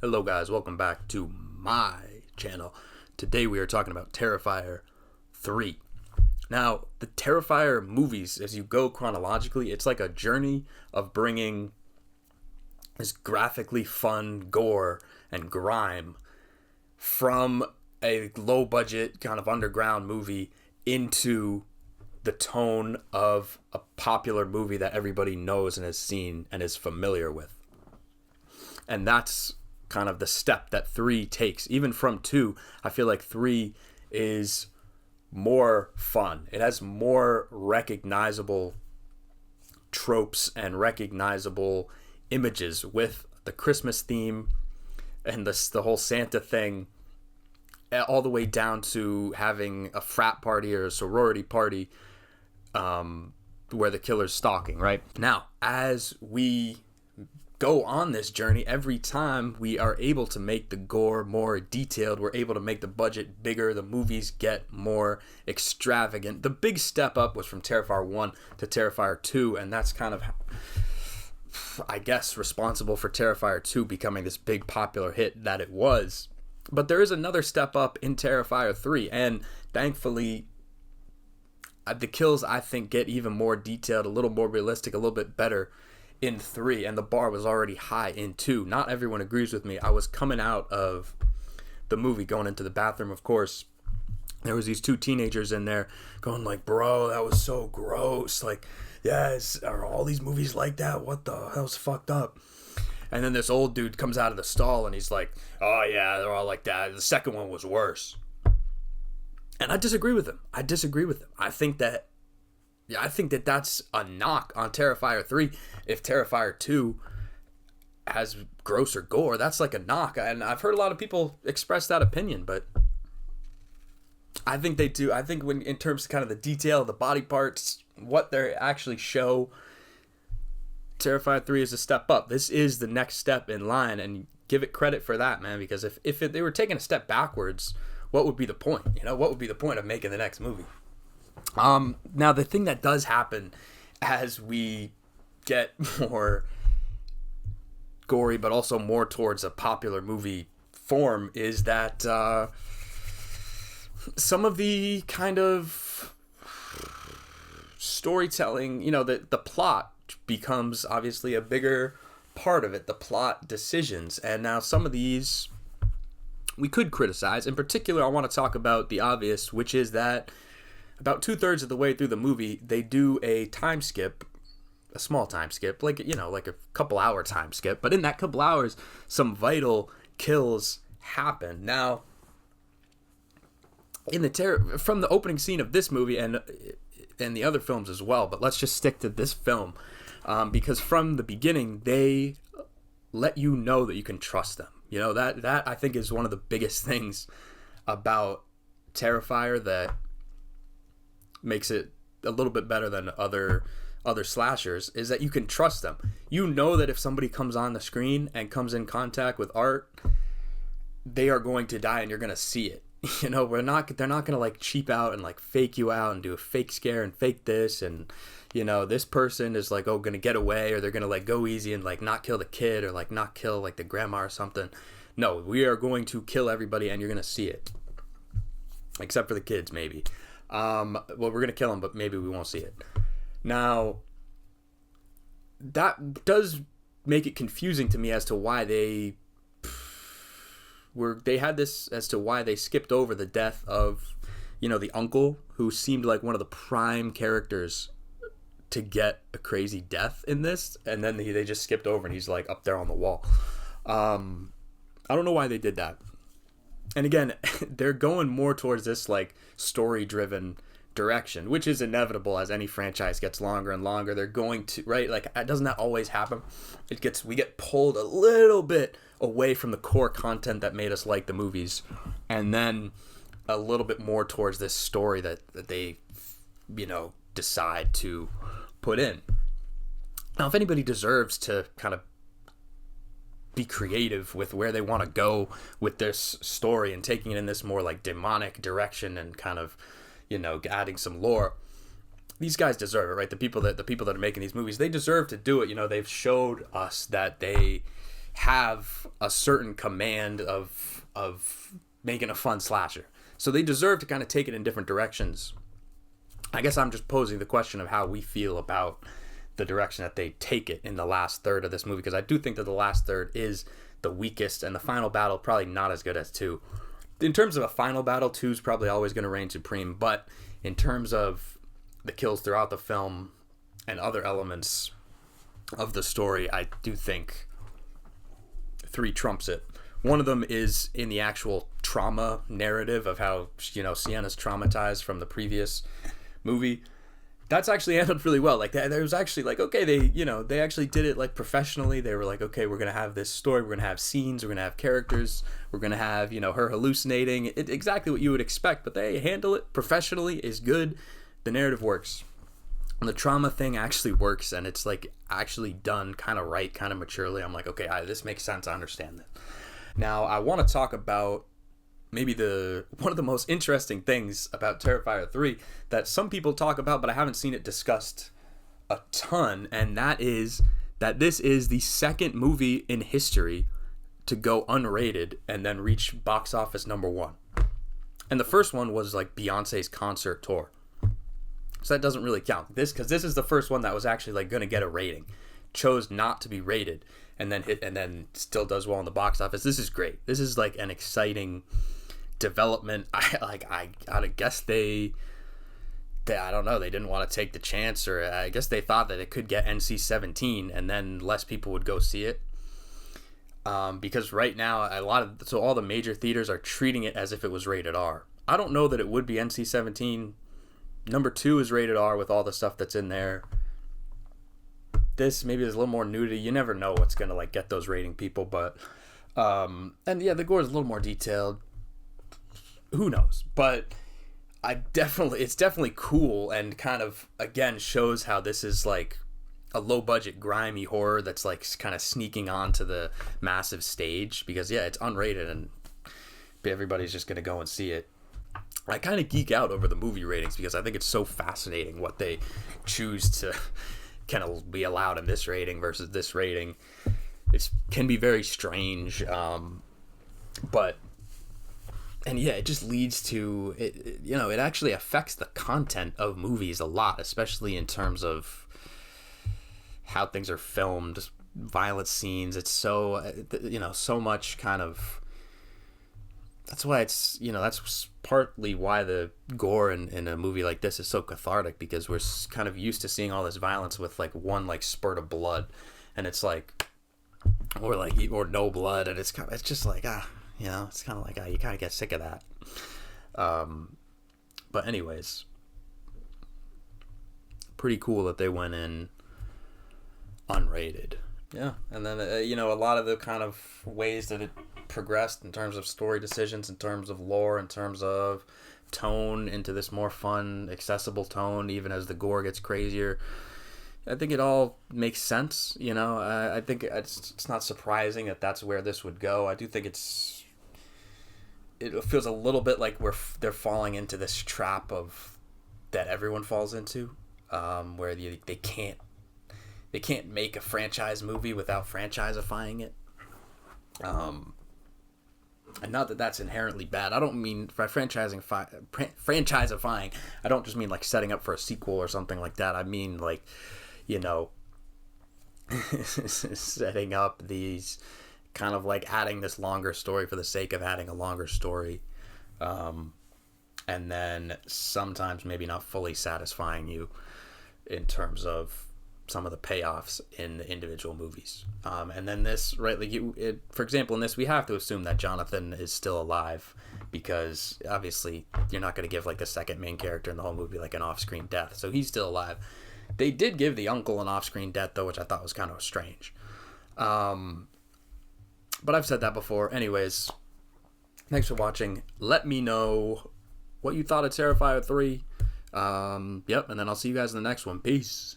Hello guys, welcome back to my channel. Today we are talking about Terrifier 3. Now, the Terrifier movies, as you go chronologically, it's like a journey of bringing this graphically fun gore and grime from a low budget kind of underground movie into the tone of a popular movie that everybody knows and has seen and is familiar with. And that's kind of the step that 3 takes. Even from 2, I feel like 3 is more fun. It has more recognizable tropes and recognizable images with the Christmas theme and the whole Santa thing, all the way down to having a frat party or a sorority party where the killer's stalking, right? Now, as we go on this journey, every time we are able to make the gore more detailed, we're able to make the budget bigger, the movies get more extravagant. The big step up was from Terrifier 1 to Terrifier 2, and that's kind of, I guess, responsible for Terrifier 2 becoming this big popular hit that it was. But there is another step up in Terrifier 3, and thankfully the kills, I think, get even more detailed, a little more realistic, a little bit better in 3, and the bar was already high in 2. Not everyone agrees with me. I was coming out of the movie, going into the bathroom, of course. There was these 2 teenagers in there going like, bro, that was so gross. Like, yes, are all these movies like that? What the hell's fucked up? And then this old dude comes out of the stall and he's like, oh yeah, they're all like that. The second one was worse. And I disagree with him. I think that that's a knock on Terrifier 3. If Terrifier 2 has grosser gore, that's like a knock. And I've heard a lot of people express that opinion, but I think they do. I think when in terms of kind of the detail of the body parts, what they actually show, Terrifier 3 is a step up. This is the next step in line, and give it credit for that, man, because if they were taking a step backwards, what would be the point? You know, what would be the point of making the next movie? Now, the thing that does happen as we get more gory, but also more towards a popular movie form, is that some of the kind of storytelling, you know, the plot becomes obviously a bigger part of it, the plot decisions. And now some of these we could criticize. In particular, I want to talk about the obvious, which is that about 2/3 of the way through the movie, they do a time skip, a small time skip, like, you know, like a couple hour time skip. But in that couple hours, some vital kills happen. Now, from the opening scene of this movie and the other films as well, but let's just stick to this film, because from the beginning, they let you know that you can trust them. You know, that I think is one of the biggest things about Terrifier that makes it a little bit better than other slashers, is that you can trust them. You know that if somebody comes on the screen and comes in contact with Art, they are going to die and you're going to see it. You know, they're not going to like cheap out and like fake you out and do a fake scare and fake this, and you know, this person is like, oh, going to get away, or they're going to like go easy and like not kill the kid, or like not kill like the grandma or something. No, we are going to kill everybody and you're going to see it. Except for the kids, maybe. Well, we're going to kill them, but maybe we won't see it. Now, that does make it confusing to me as to why they skipped over the death of, you know, the uncle, who seemed like one of the prime characters to get a crazy death in this, and then they just skipped over and he's like up there on the wall. I don't know why they did that. And again, they're going more towards this like story-driven direction, which is inevitable as any franchise gets longer and longer. They're going to, right? Like, doesn't that always happen? We get pulled a little bit away from the core content that made us like the movies, and then a little bit more towards this story that they, you know, decide to put in. Now, if anybody deserves to kind of be creative with where they want to go with this story and taking it in this more like demonic direction and kind of, you know, adding some lore, these guys deserve it, right? The people that are making these movies, they deserve to do it. You know, they've showed us that they have a certain command of making a fun slasher. So they deserve to kind of take it in different directions. I guess I'm just posing the question of how we feel about the direction that they take it in the last third of this movie, because I do think that the last third is the weakest, and the final battle probably not as good as 2. In terms of a final battle, 2 is probably always going to reign supreme, but in terms of the kills throughout the film and other elements of the story, I do think 3 trumps it. One of them is in the actual trauma narrative of how, Sienna's traumatized from the previous movie. That's actually handled really well. Like, there was actually, like, okay, they actually did it, like, professionally. They were like, okay, we're going to have this story. We're going to have scenes. We're going to have characters. We're going to have, her hallucinating. Exactly what you would expect, but they handle it professionally, is good. The narrative works. And the trauma thing actually works, and it's, like, actually done kind of right, kind of maturely. I'm like, okay, this makes sense. I understand that. Now, I want to talk about maybe one of the most interesting things about Terrifier 3 that some people talk about, but I haven't seen it discussed a ton, and that is that this is the second movie in history to go unrated and then reach box office number 1. And the first one was like Beyonce's concert tour. So that doesn't really count. Because this is the first one that was actually like going to get a rating. Chose not to be rated and then still does well in the box office. This is great. This is like an exciting development. I guess they I don't know, they didn't want to take the chance, or I guess they thought that it could get NC-17 and then less people would go see it. Because right now all the major theaters are treating it as if it was rated R. I don't know that it would be NC-17. Number 2 is rated R with all the stuff that's in there. This maybe there's a little more nudity. You never know what's gonna like get those rating people, but and yeah, the gore is a little more detailed. Who knows? But it's definitely cool, and kind of again shows how this is like a low budget grimy horror that's like kind of sneaking onto the massive stage, because yeah, it's unrated and everybody's just gonna go and see it. I kind of geek out over the movie ratings because I think it's so fascinating what they choose to kind of be allowed in this rating versus this rating. It can be very strange, but it just leads to it actually affects the content of movies a lot, especially in terms of how things are filmed, violent scenes. It's so so much kind of. That's why that's partly why the gore in a movie like this is so cathartic, because we're kind of used to seeing all this violence with like one like spurt of blood, and it's like, or no blood, and it's just like it's kind of like you kind of get sick of that. But anyways, pretty cool that they went in unrated. Yeah, and then a lot of the kind of ways that it progressed in terms of story decisions, in terms of lore, in terms of tone, into this more fun, accessible tone, even as the gore gets crazier. I think it all makes sense. I think it's not surprising that that's where this would go. I do think it feels a little bit like they're falling into this trap of that everyone falls into, where they can't make a franchise movie without franchisifying it. And not that that's inherently bad. I don't mean by franchisifying. I don't just mean like setting up for a sequel or something like that. I mean like, setting up these kind of like adding this longer story for the sake of adding a longer story. And then sometimes maybe not fully satisfying you in terms of some of the payoffs in the individual movies. And then this, right, like for example, in this, we have to assume that Jonathan is still alive, because obviously you're not going to give like the second main character in the whole movie like an off-screen death. So he's still alive. They did give the uncle an off-screen death though, which I thought was kind of strange. But I've said that before. Anyways, thanks for watching. Let me know what you thought of Terrifier 3. And then I'll see you guys in the next one. Peace.